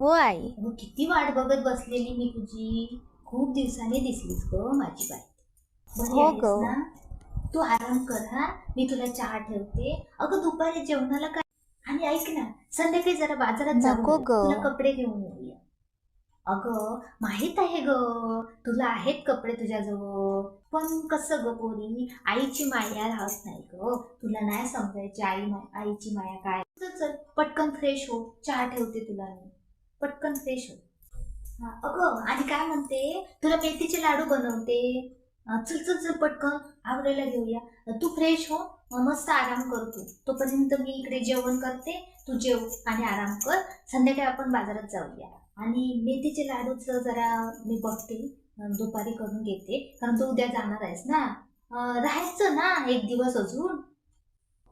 हो आई. अगं किती वाट बघत बसलेली मी तुझी. खूप दिवसांनी दिसलीस ग माझी बाई. बरी हो आहेस ग. ना? तू आराम कर हा. मी तुला चहा ठेवते. अगं दुपारी जेवणाला काय? आणि ऐक ना, संध्याकाळी जरा बाजारात नको जाऊया, ग. तुला कपडे घेऊन येऊया. अगं माहित आहे ग, तुला आहेत कपडे तुझ्याजवळ. पण कसं ग पोरी, आईची माया राहत नाही ग. तुला नाही समजायची आईची माया काय. चल चल, पटकन फ्रेश हो, चहा ठेवते तुला मी. पटकन फ्रेश हो. हा, अगं आणि काय म्हणते, तुला मेथीचे लाडू बनवते. चल चल चल, पटकन आवरायला घेऊया. तू फ्रेश हो. मस्त आराम कर तू. तोपर्यंत मी इकडे जेवण करते. तू जेव आणि आराम कर. संध्याकाळी आपण बाजारात जाऊया. आणि मेथीचे लाडूच जरा मी बघते, दुपारी करून घेते, कारण तू उद्या जाणार आहेस ना. राहायचं ना एक दिवस अजून.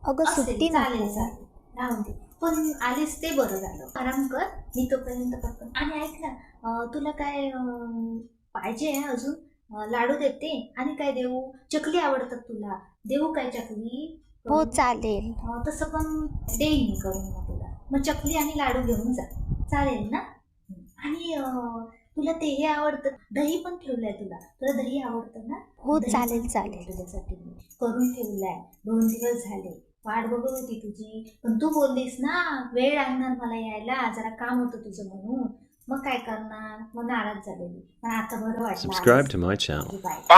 अगं असेल, सुट्टी चालेल नको. चालेल, राहून दे. पण आलीस ते बरं झालं. आराम कर, मी तोपर्यंत पटकन. आणि ऐक ना, तुला काय पाहिजे आहे अजून? लाडू देते. आणि काय देऊ? चकली आवडतात तुला? देऊ काय चकली हो करून? चालेल. तसं पण देईन मी करून मग तुला. मग चकली आणि लाडू घेऊन जा. चालेल ना? आणि तुला ते हे आवडतं, दही पण ठेवलंय तुला. तुला दही आवडतं ना? हो दही चालेल पण ठेवलंय चालेल. तुझ्यासाठी मी. करून ठेवलंय. 2 दिवस झाले. वाट बघत होती तुझी. पण तू बोललीस ना, वेळ लागणार मला यायला, जरा काम होतं तुझं म्हणून. मग काय करणार? मग नाराज झालेली. पण आता बरं वाटलं Subscribe आलीस to तर. my channel. माझी बायको.